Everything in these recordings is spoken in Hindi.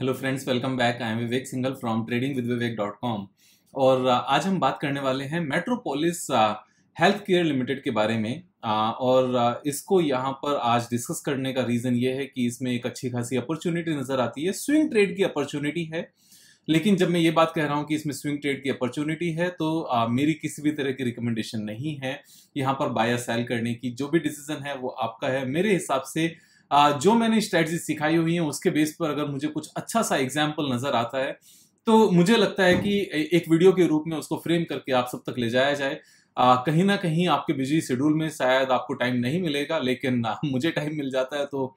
Hello friends, welcome back. I am Vivek Singhal from tradingwithvivek.com। और आज हम बात करने वाले हैं मेट्रोपोलिस हेल्थ केयर लिमिटेड के बारे में। इसको यहाँ पर आज डिस्कस करने का रीज़न ये है कि इसमें एक अच्छी खासी अपॉर्चुनिटी नज़र आती है, स्विंग ट्रेड की अपॉर्चुनिटी है। लेकिन जब मैं ये बात कह रहा हूँ कि इसमें स्विंग ट्रेड की अपॉर्चुनिटी है तो मेरी किसी भी तरह की रिकमेंडेशन नहीं है यहाँ पर बाय या सेल करने की। जो भी डिसीजन है वो आपका है। मेरे हिसाब से जो मैंने स्ट्रेटजी सिखाई हुई है उसके बेस पर अगर मुझे कुछ अच्छा सा एग्जाम्पल नजर आता है तो मुझे लगता है कि एक वीडियो के रूप में उसको फ्रेम करके आप सब तक ले जाया जाए। कहीं ना कहीं आपके बिजी शेड्यूल में शायद आपको टाइम नहीं मिलेगा, लेकिन मुझे टाइम मिल जाता है तो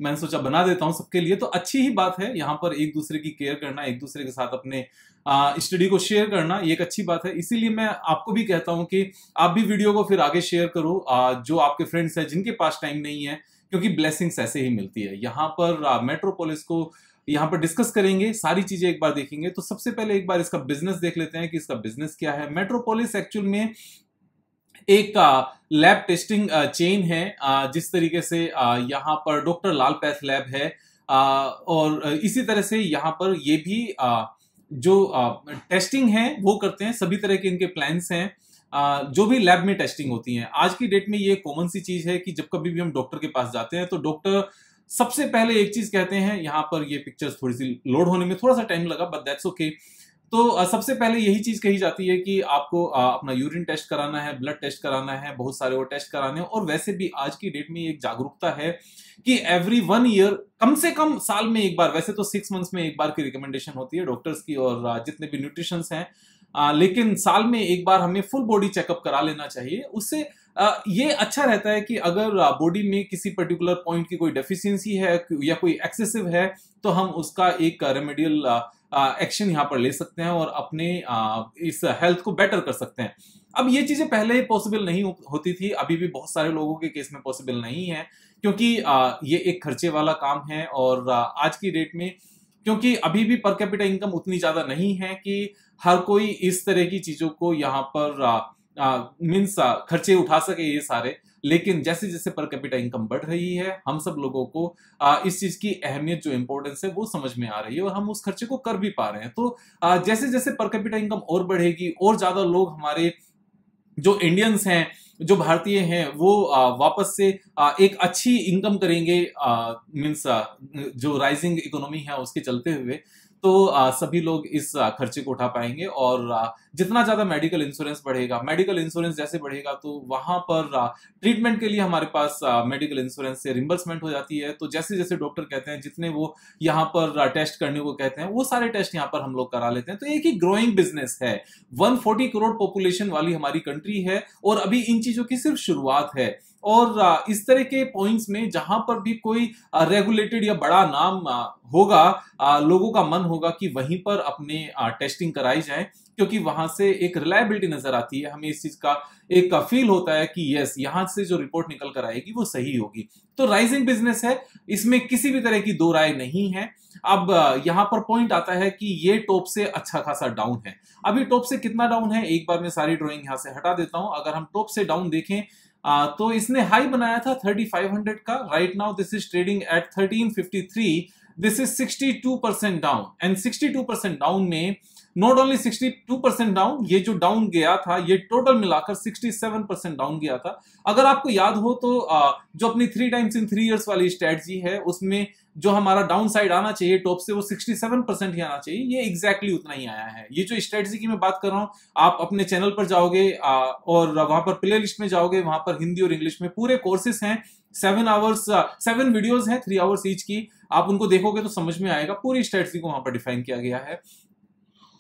मैंने सोचा बना देता हूँ सबके लिए। तो अच्छी ही बात है, यहाँ पर एक दूसरे की केयर करना, एक दूसरे के साथ अपने स्टडी को शेयर करना, ये एक अच्छी बात है। इसीलिए मैं आपको भी कहता हूँ कि आप भी वीडियो को फिर आगे शेयर करो जो आपके फ्रेंड्स हैं जिनके पास टाइम नहीं है, क्योंकि ब्लेसिंग्स ऐसे ही मिलती है। यहाँ पर मेट्रोपोलिस को यहाँ पर डिस्कस करेंगे, सारी चीजें एक बार देखेंगे। तो सबसे पहले एक बार इसका बिजनेस देख लेते हैं कि इसका बिजनेस क्या है। मेट्रोपोलिस एक्चुअल में एक लैब टेस्टिंग चेन है। जिस तरीके से यहाँ पर डॉक्टर लाल पैथ लैब है, और इसी तरह से यहाँ पर ये भी जो टेस्टिंग है वो करते हैं। सभी तरह के इनके प्लान्स हैं जो भी लैब में टेस्टिंग होती हैं। आज की डेट में ये कॉमन सी चीज है कि जब कभी भी हम डॉक्टर के पास जाते हैं तो डॉक्टर सबसे पहले एक चीज कहते हैं। यहाँ पर ये पिक्चर्स थोड़ी सी लोड होने में थोड़ा सा टाइम लगा, बट दैट्स ओके। तो सबसे पहले यही चीज कही जाती है कि आपको अपना यूरिन टेस्ट कराना है, ब्लड टेस्ट कराना है, बहुत सारे और टेस्ट कराने हैं। और वैसे भी आज की डेट में एक जागरूकता है कि एवरी 1 ईयर, कम से कम साल में एक बार, वैसे तो 6 मंथ्स में एक बार की रिकमेंडेशन होती है डॉक्टर्स की और जितने भी न्यूट्रिशंस हैं, लेकिन साल में एक बार हमें फुल बॉडी चेकअप करा लेना चाहिए। उससे ये अच्छा रहता है कि अगर बॉडी में किसी पर्टिकुलर पॉइंट की कोई डेफिशिएंसी है या कोई एक्सेसिव है तो हम उसका एक रेमेडियल एक्शन यहाँ पर ले सकते हैं और अपने इस हेल्थ को बेटर कर सकते हैं। अब ये चीजें पहले पॉसिबल नहीं होती थी, अभी भी बहुत सारे लोगों के केस में पॉसिबल नहीं है, क्योंकि ये एक खर्चे वाला काम है। और आज की डेट में क्योंकि अभी भी पर कैपिटा इनकम उतनी ज्यादा नहीं है कि हर कोई इस तरह की चीजों को यहाँ पर मीन्स खर्चे उठा सके ये सारे। लेकिन जैसे जैसे पर कैपिटा इनकम बढ़ रही है, हम सब लोगों को इस चीज की अहमियत, जो इंपॉर्टेंस है वो समझ में आ रही है और हम उस खर्चे को कर भी पा रहे हैं। तो जैसे जैसे पर कैपिटा इनकम और बढ़ेगी और ज्यादा लोग हमारे जो इंडियंस हैं, जो भारतीय हैं, वो वापस से एक अच्छी इनकम करेंगे, मीन्स जो राइजिंग इकोनॉमी है उसके चलते हुए। तो सभी लोग इस खर्चे को उठा पाएंगे। और जितना ज्यादा मेडिकल इंश्योरेंस बढ़ेगा, मेडिकल इंश्योरेंस जैसे बढ़ेगा तो वहां पर ट्रीटमेंट के लिए हमारे पास मेडिकल इंश्योरेंस से रिम्बर्समेंट हो जाती है। तो जैसे जैसे डॉक्टर कहते हैं, जितने वो यहाँ पर टेस्ट करने को कहते हैं, वो सारे टेस्ट यहाँ पर हम लोग करा लेते हैं। तो एक ही ग्रोइंग बिजनेस है। 140 करोड़ पॉपुलेशन वाली हमारी कंट्री है और अभी इन चीजों की सिर्फ शुरुआत है। और इस तरह के पॉइंट्स में जहां पर भी कोई रेगुलेटेड या बड़ा नाम होगा, लोगों का मन होगा कि वहीं पर अपने टेस्टिंग कराई जाए, क्योंकि वहां से एक रिलायबिलिटी नजर आती है। हमें इस चीज का एक फील होता है कि यस, यहां से जो रिपोर्ट निकल कर आएगी वो सही होगी। तो राइजिंग बिजनेस है, इसमें किसी भी तरह की दो राय नहीं है। अब यहां पर पॉइंट आता है कि ये टॉप से अच्छा खासा डाउन है। अभी टॉप से कितना डाउन है, एक बार मैं सारी ड्रॉइंग यहां से हटा देता हूं। अगर हम टॉप से डाउन देखें तो इसने हाई बनाया था 3500 का। Right now this is trading at 1353। This is 62% down. And 62% down में नॉट ओनली 62% डाउन, ये जो डाउन गया था ये टोटल मिलाकर 67% डाउन गया था। अगर आपको याद हो तो जो अपनी 3 टाइम्स इन 3 इयर्स वाली स्ट्रेटजी है उसमें जो हमारा डाउन साइड आना चाहिए टॉप से, वो 67% ही आना चाहिए। ये एग्जैक्टली उतना ही आया है। ये जो स्ट्रेटजी की मैं बात कर रहा हूं, आप अपने चैनल पर जाओगे और वहां पर प्ले लिस्ट में जाओगे, वहां पर हिंदी और इंग्लिश में पूरे कोर्सेस हैं। 7 वीडियोस हैं, 3 आवर्स ईच की। आप उनको देखोगे तो समझ में आएगा, पूरी स्ट्रेटजी को वहां पर डिफाइन किया गया है।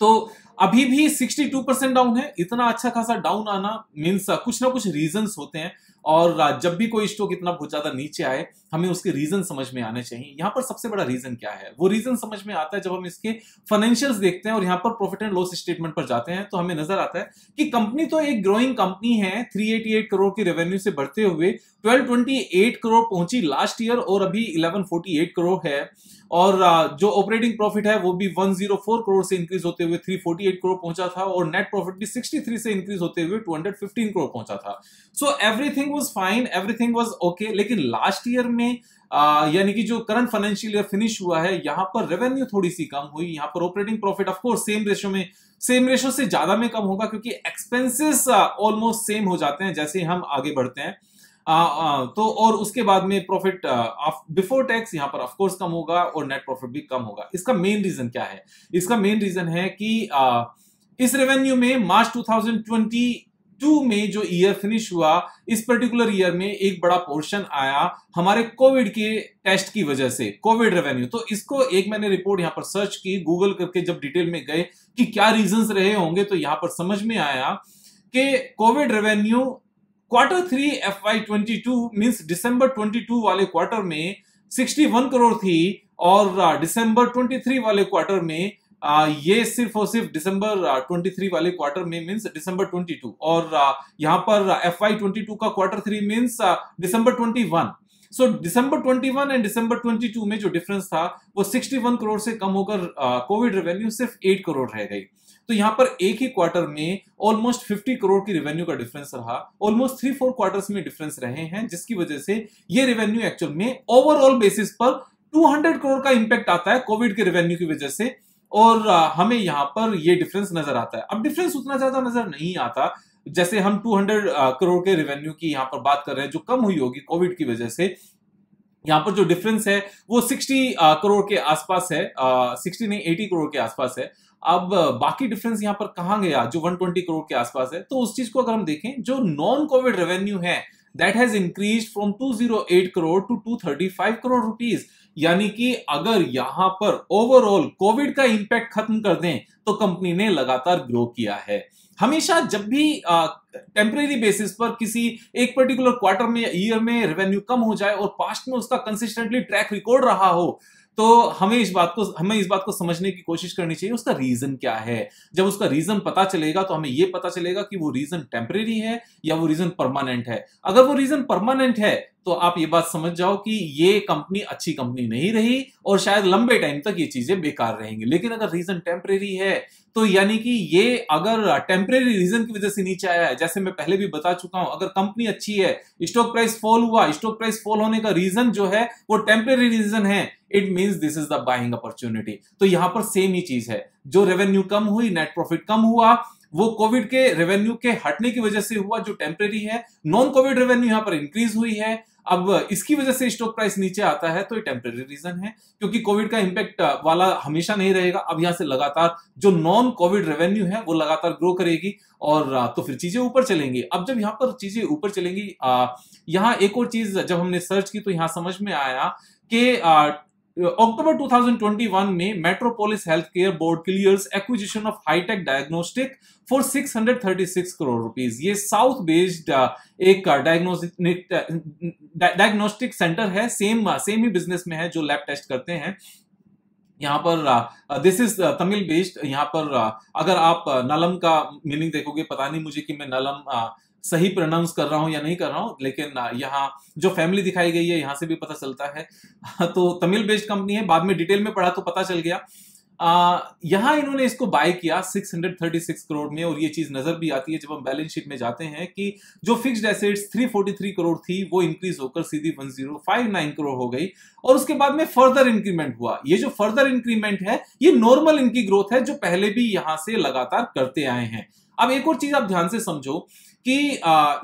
तो अभी भी 62% डाउन है। इतना अच्छा खासा डाउन आना मीन्स कुछ ना कुछ रीजंस होते हैं। और जब भी कोई स्टॉक इतना बहुत ज्यादा नीचे आए, हमें उसके रीजन समझ में आने चाहिए। यहां पर सबसे बड़ा रीजन क्या है, वो रीजन समझ में आता है जब हम इसके फाइनेंशियल्स देखते हैं और यहां पर प्रॉफिट एंड लॉस स्टेटमेंट पर जाते हैं। तो हमें नजर आता है कि कंपनी तो एक ग्रोइंग कंपनी है। 388 करोड़ की रेवेन्यू से बढ़ते हुए 1228 करोड़ पहुंची लास्ट ईयर और अभी 1148 करोड़ है। और जो ऑपरेटिंग प्रॉफिट है वो भी 104 करोड़ से इंक्रीज होते हुए 348 करोड़ पहुंचा था। और नेट प्रॉफिट भी 63 से इंक्रीज होते हुए 215 करोड़ पहुंचा था। So everything was fine, everything was okay. लेकिन लास्ट ईयर में यानी कि जो करंट फाइनेंशियल ईयर फिनिश हुआ है, यहाँ पर रेवेन्यू थोड़ी सी कम हुई, यहाँ पर operating profit of course same ratio से ज्यादा में कम होगा, क्योंकि एक्सपेंसेस ऑलमोस्ट सेम हो जाते हैं जैसे हम आगे बढ़ते हैं। तो और उसके बाद में प्रॉफिट बिफोर टैक्स यहाँ पर ऑफ कोर्स कम होगा और नेट प्रॉफिट भी कम होगा। इसका मेन रीजन क्या है? इसका मेन रीजन है कि इस रेवेन्यू में मार्च 2022 में जो ईयर फिनिश हुआ, इस पर्टिकुलर ईयर में एक बड़ा पोर्शन आया हमारे कोविड के टेस्ट की वजह से, कोविड रेवेन्यू। तो इसको एक मैंने रिपोर्ट यहां पर सर्च की, गूगल करके जब डिटेल में गए कि क्या रीजंस रहे होंगे, तो यहां पर समझ में आया कि Covid revenue Q3 FY22 means दिसंबर 22 वाले क्वार्टर में 61 करोड़ थी, और दिसंबर 23 वाले क्वार्टर में ये सिर्फ और सिर्फ दिसंबर 23 वाले क्वार्टर में मींस दिसंबर 22, और यहां पर FY22 का Q3 means December 21। So December 21 and दिसंबर 22 में जो डिफरेंस था वो 61 करोड़ से कम होकर कोविड रेवेन्यू सिर्फ 8 करोड़ रह गई। तो यहां पर एक ही क्वार्टर में ऑलमोस्ट 50 करोड़ की रेवेन्यू का डिफरेंस रहा, ऑलमोस्ट 3-4 क्वार्टर्स में डिफरेंस रहे हैं, जिसकी वजह से ये रेवेन्यू एक्चुअल में ओवरऑल बेसिस पर 200 करोड़ का इंपैक्ट आता है कोविड के रेवेन्यू की वजह से, और हमें यहां पर ये डिफरेंस नजर आता है। अब डिफरेंस उतना ज्यादा नजर नहीं आता, जैसे हम 200 करोड़ के रेवेन्यू की यहां पर बात कर रहे हैं जो कम हुई होगी कोविड की वजह से। यहां पर जो डिफरेंस है वो 60 करोड़ के आसपास है, 60 नहीं 80 करोड़ के आसपास है। अब बाकी डिफरेंस यहां पर कहां गया जो 120 करोड़ के आसपास है? तो उस चीज को अगर हम देखें, जो नॉन कोविड रेवेन्यू है that has increase from 208 crore to 235 crore rupees. यानी कि अगर यहां पर ओवरऑल कोविड का इंपैक्ट खत्म कर दें तो कंपनी ने लगातार ग्रो किया है। हमेशा जब भी टेम्परेरी बेसिस पर किसी एक पर्टिकुलर क्वार्टर में या ईयर में रेवेन्यू कम हो जाए और पास्ट में उसका कंसिस्टेंटली ट्रैक रिकॉर्ड रहा हो, तो हमें इस बात को समझने की कोशिश करनी चाहिए उसका रीजन क्या है। जब उसका रीजन पता चलेगा तो हमें यह पता चलेगा कि वो रीजन टेम्परेरी है या वो रीजन परमानेंट है। अगर वो रीजन परमानेंट है तो आप ये बात समझ जाओ कि ये कंपनी अच्छी कंपनी नहीं रही और शायद लंबे टाइम तक ये चीजें बेकार रहेंगी। लेकिन अगर रीजन टेम्परेरी है तो यानी कि ये अगर टेम्परेरी रीजन की वजह से नीचे आया है, जैसे मैं पहले भी बता चुका हूं, अगर कंपनी अच्छी है, स्टॉक प्राइस फॉल हुआ, स्टॉक प्राइस फॉल होने का रीजन जो है वो टेम्परेरी रीजन है, it means this is the buying opportunity. तो यहां पर सेम ही चीज है, जो रेवेन्यू कम हुई, नेट प्रॉफिट कम हुआ, वो कोविड के रेवेन्यू के हटने की वजह से हुआ जो टेम्परेरी है। नॉन कोविड रेवेन्यू यहां पर इंक्रीज हुई है, अब इसकी वजह से स्टॉक प्राइस नीचे आता है, तो ये टेम्परेरी रीजन है, क्योंकि कोविड का इंपैक्ट वाला हमेशा नहीं रहेगा। अब यहां से लगातार जो नॉन कोविड रेवेन्यू है वो लगातार ग्रो करेगी और तो फिर चीजें ऊपर चलेंगी। अब जब यहां पर चीजें ऊपर चलेंगी, यहां एक और चीज जब हमने सर्च की तो यहां समझ में आया कि अक्टूबर 2021 में Metropolis Healthcare board clears acquisition of Hitech diagnostic for 636 crore rupees. ये साउथ बेस्ड एक डायग्नोस्टिक सेंटर है, सेम ही बिजनेस में है, जो लैब टेस्ट करते हैं। यहाँ पर दिस इज तमिल बेस्ड। यहाँ पर अगर आप नलम का मीनिंग देखोगे, पता नहीं मुझे कि मैं नलम सही प्रोनाउंस कर रहा हूं या नहीं कर रहा हूं, लेकिन यहाँ जो फैमिली दिखाई गई है यहां से भी पता चलता है। तो तमिल बेस्ड कंपनी है, बाद में डिटेल में पढ़ा तो पता चल गया। यहां इन्होंने इसको बाय किया 636 करोड़ में, और ये चीज नजर भी आती है जब हम बैलेंस शीट में जाते हैं कि जो फिक्स्ड एसेट्स 343 करोड़ थी वो इंक्रीज होकर सीधी 1059 करोड़ हो गई, और उसके बाद में फर्दर इंक्रीमेंट हुआ। ये जो फर्दर इंक्रीमेंट है ये नॉर्मल इनकी ग्रोथ है, जो पहले भी यहां से लगातार करते आए हैं। अब एक और चीज आप ध्यान से समझो कि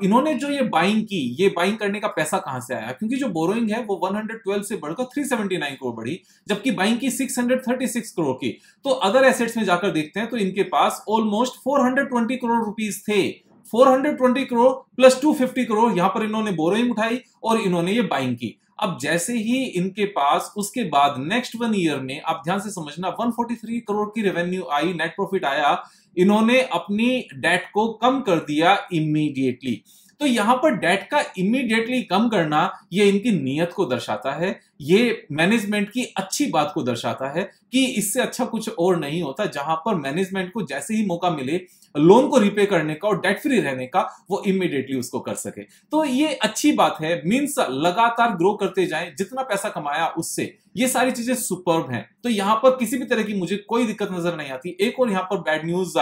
इन्होंने जो ये बाइंग करने का पैसा कहां से आया, क्योंकि जो बोरोइंग है वो 112 से बढ़कर 379 करोड़ बढ़ी, जबकि बाइंग की 636 करोड़ की। तो अदर एसेट्स में जाकर देखते हैं तो इनके पास ऑलमोस्ट 420 करोड़ रुपीस थे। 420 करोड़ प्लस 250 करोड़ यहां पर इन्होंने बोरोइंग उठाई और इन्होंने ये बाइंग की। अब जैसे ही इनके पास उसके बाद नेक्स्ट 1 ईयर में, आप ध्यान से समझना, 143 करोड़ की रेवेन्यू आई, नेट प्रॉफिट आया, इन्होंने अपनी डेट को कम कर दिया इमीडिएटली। तो यहां पर डेट का इमीडिएटली कम करना ये इनकी नीयत को दर्शाता है, ये मैनेजमेंट की अच्छी बात को दर्शाता है कि इससे अच्छा कुछ और नहीं होता, जहां पर मैनेजमेंट को जैसे ही मौका मिले लोन को रिपे करने का और डेट फ्री रहने का, वो इमीडिएटली उसको कर सके। तो ये अच्छी बात है, मींस लगातार ग्रो करते जाएं, जितना पैसा कमाया उससे, ये सारी चीजें सुपर्ब हैं। तो यहां पर किसी भी तरह की मुझे कोई दिक्कत नजर नहीं आती। एक और यहां पर बैड न्यूज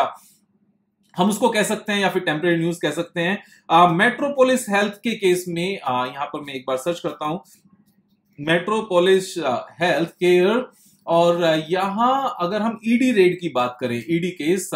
हम उसको कह सकते हैं या फिर टेम्परेरी न्यूज कह सकते हैं, मेट्रोपोलिस हेल्थ के केस में, यहां पर मैं एक बार सर्च करता हूं, मेट्रोपोलिस हेल्थ केयर। और यहाँ अगर हम ईडी रेड की बात करें, ईडी केस,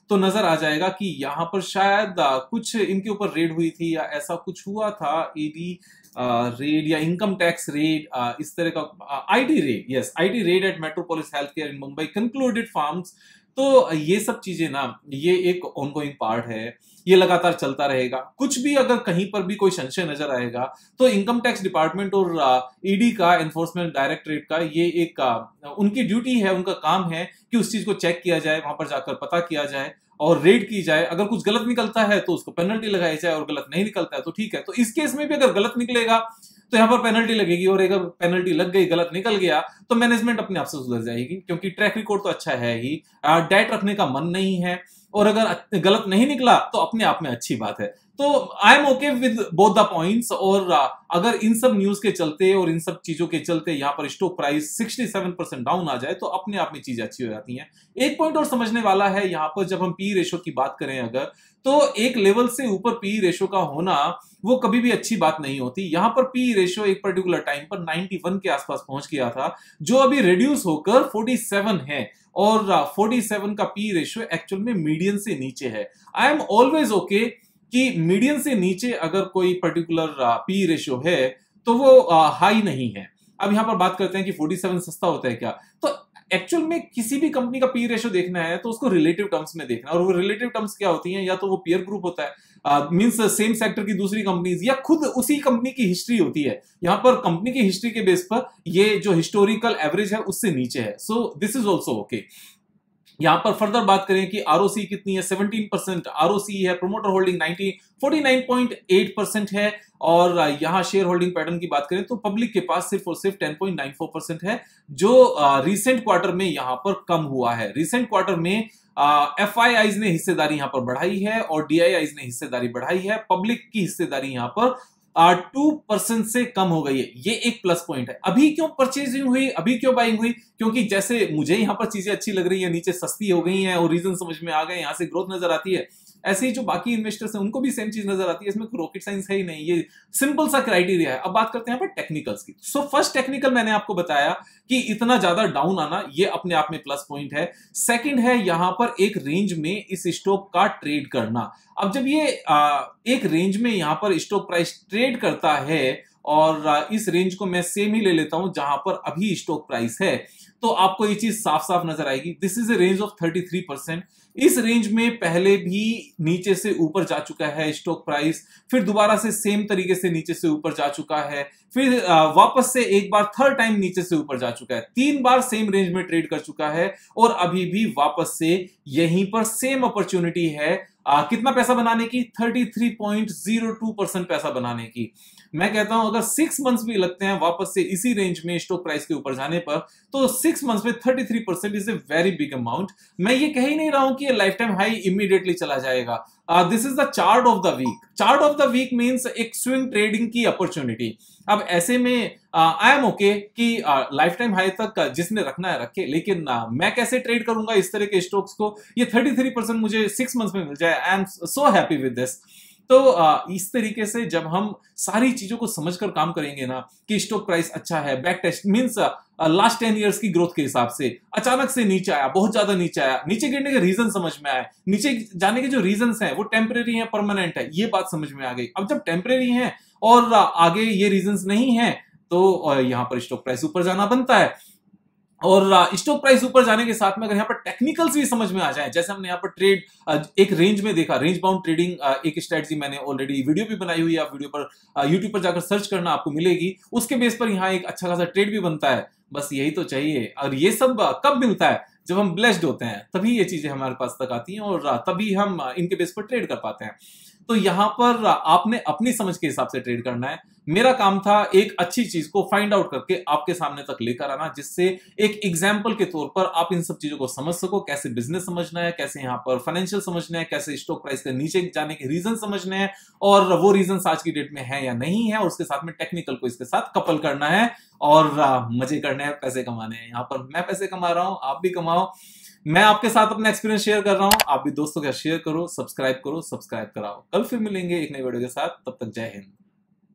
तो नजर आ जाएगा कि यहाँ पर शायद कुछ इनके ऊपर रेड हुई थी या ऐसा कुछ हुआ था, ईडी रेड या इनकम टैक्स रेड, इस तरह का IT raid, yes IT raid at Metropolis Healthcare in Mumbai concluded farms. तो ये सब चीजें ना, ये एक ऑनगोइंग पार्ट है, ये लगातार चलता रहेगा। कुछ भी अगर कहीं पर भी कोई संशय नजर आएगा तो इनकम टैक्स डिपार्टमेंट और ईडी का, एनफोर्समेंट डायरेक्टरेट का, ये एक उनकी ड्यूटी है, उनका काम है कि उस चीज को चेक किया जाए, वहां पर जाकर पता किया जाए और रेड की जाए। अगर कुछ गलत निकलता है तो उसको पेनल्टी लगाई जाए, और गलत नहीं निकलता है तो ठीक है। तो इस केस में भी अगर गलत निकलेगा तो यहाँ पर पेनल्टी लगेगी, और अगर पेनल्टी लग गई, गलत निकल गया, तो मैनेजमेंट अपने आप से सुधर जाएगी, क्योंकि ट्रैक रिकॉर्ड तो अच्छा है ही, डेट रखने का मन नहीं है, और अगर गलत नहीं निकला तो अपने आप में अच्छी बात है। तो आई am okay with both the points. और अगर इन सब न्यूज के चलते और इन सब चीजों के चलते यहाँ पर स्टॉक प्राइस 67% डाउन आ जाए तो अपने आप में चीजें अच्छी हो जाती हैं। एक पॉइंट और समझने वाला है यहाँ पर, जब हम पी रेशो की बात करें अगर, तो एक लेवल से ऊपर पी रेशो का होना वो कभी भी अच्छी बात नहीं होती। यहां पर पी रेशो एक पर्टिकुलर टाइम पर 91 के आसपास पहुंच गया था, जो अभी रिड्यूस होकर 47 है, और 47 का पी रेशो एक्चुअल में मीडियन से नीचे है। आई एम ऑलवेज ओके कि मीडियन से नीचे अगर कोई पर्टिकुलर पी रेशो है तो वो हाई नहीं है। अब यहां पर बात करते हैं कि 47 सस्ता होता है क्या, तो एक्चुअल में किसी भी कंपनी का पी रेशो देखना है तो उसको रिलेटिव टर्म्स में देखना है, और वो रिलेटिव टर्म्स क्या होती हैं, या तो वो पीयर ग्रुप होता है, मींस सेम सेक्टर की दूसरी कंपनीज, या खुद उसी कंपनी की हिस्ट्री होती है। यहां पर कंपनी की हिस्ट्री के बेस पर ये जो हिस्टोरिकल एवरेज है उससे नीचे है। So this is also okay. यहां पर फर्दर बात करें कि आरओसी कितनी है, 17% आरओसी है। प्रोमोटर होल्डिंग 49.8% है। और यहां शेयर होल्डिंग पैटर्न की बात करें तो पब्लिक के पास सिर्फ और सिर्फ 10.94% है, जो रिसेंट क्वार्टर में यहां पर कम हुआ है। रिसेंट क्वार्टर में एफआईआईज ने हिस्सेदारी यहां पर बढ़ाई है और डीआईआईज ने हिस्सेदारी बढ़ाई है। पब्लिक की हिस्सेदारी यहां पर 2% से कम हो गई है, ये एक प्लस पॉइंट है। अभी क्यों परचेजिंग हुई, अभी क्यों बाइंग हुई, क्योंकि जैसे मुझे यहां पर चीजें अच्छी लग रही है, नीचे सस्ती हो गई हैं और रीजन समझ में आ गए, यहां से ग्रोथ नजर आती है, ऐसे ही जो बाकी इन्वेस्टर्स हैं उनको भी सेम चीज नजर आती है। इसमें रॉकेट साइंस है ही नहीं, ये सिंपल सा क्राइटेरिया है। अब बात करते हैं यहाँ पर टेक्निकल्स की। सो फर्स्ट टेक्निकल मैंने आपको बताया कि इतना ज्यादा डाउन आना ये अपने आप में प्लस पॉइंट है। सेकंड है यहां पर एक रेंज में इस स्टॉक का ट्रेड करना। अब जब ये एक रेंज में यहां पर स्टॉक प्राइस ट्रेड करता है, और इस रेंज को मैं सेम ही ले लेता हूं जहां पर अभी स्टॉक प्राइस है, तो आपको ये चीज साफ साफ नजर आएगी। This is a range of 33%। इस रेंज में पहले भी नीचे से ऊपर जा चुका है स्टॉक प्राइस, फिर दोबारा से सेम तरीके से नीचे से ऊपर जा चुका है, फिर वापस से एक बार थर्ड टाइम नीचे से ऊपर जा चुका है, 3 बार सेम रेंज में ट्रेड कर चुका है, और अभी भी वापस से यहीं पर सेम अपॉर्चुनिटी है कितना पैसा बनाने की, 33.02% पैसा बनाने की। मैं कहता हूं अगर 6 मंथ्स भी लगते हैं वापस से इसी रेंज में स्टॉक प्राइस के ऊपर जाने पर, तो 6 मंथ्स में 33% is a very big amount. मैं ये कह ही नहीं रहा हूं कि ये लाइफ टाइम हाई इमीडिएटली चला जाएगा। This is the chart of the week. Chart of the week means एक स्विंग ट्रेडिंग की अपॉर्चुनिटी। अब ऐसे में आई एम ओके कि लाइफ टाइम हाई तक जिसने रखना है रखे, लेकिन मैं कैसे ट्रेड करूंगा इस तरह के स्टॉक्स को, ये 33% मुझे 6 मंथ्स में मिल जाए, I am so happy with this. तो इस तरीके से जब हम सारी चीजों को समझकर काम करेंगे ना कि स्टॉक प्राइस अच्छा है, back test means last 10 years की ग्रोथ के हिसाब से अचानक से नीचे आया, बहुत ज्यादा नीचे आया, नीचे गिरने के रीजन समझ में आए, नीचे जाने के जो रीजंस हैं वो टेम्परेरी हैं, परमानेंट है, ये बात समझ में आ गई। अब जब टेम्परेरी है और आगे ये रीजंस नहीं है, तो यहां पर स्टॉक प्राइस ऊपर जाना बनता है। और स्टॉक प्राइस ऊपर जाने के साथ में अगर यहाँ पर टेक्निकल्स भी समझ में आ जाए, जैसे हमने यहाँ पर ट्रेड एक रेंज में देखा, रेंज बाउंड ट्रेडिंग एक स्ट्रेटजी मैंने ऑलरेडी वीडियो भी बनाई हुई है, आप वीडियो पर यूट्यूब पर जाकर सर्च करना आपको मिलेगी, उसके बेस पर यहाँ एक अच्छा खासा ट्रेड भी बनता है। बस यही तो चाहिए, और ये सब कब मिलता है, जब हम ब्लेस्ड होते हैं, तभी ये चीजें हमारे पास तक आती हैं और तभी हम इनके बेस पर ट्रेड कर पाते हैं। तो यहां पर आपने अपनी समझ के हिसाब से ट्रेड करना है। मेरा काम था एक अच्छी चीज को फाइंड आउट करके आपके सामने तक लेकर आना, जिससे एक एग्जाम्पल के तौर पर आप इन सब चीजों को समझ सको, कैसे बिजनेस समझना है, कैसे यहाँ पर फाइनेंशियल समझना है, कैसे स्टॉक प्राइस के नीचे जाने के रीजन समझने हैं, और वो रीजन आज की डेट में है या नहीं है, और उसके साथ में टेक्निकल को इसके साथ कपल करना है, और मजे करने हैं, पैसे कमाने हैं। यहाँ पर मैं पैसे कमा रहा हूं, आप भी कमाओ, मैं आपके साथ अपना एक्सपीरियंस शेयर कर रहा हूं, आप भी दोस्तों के साथ शेयर करो, सब्सक्राइब कराओ। कल फिर मिलेंगे एक नई वीडियो के साथ, तब तक जय हिंद।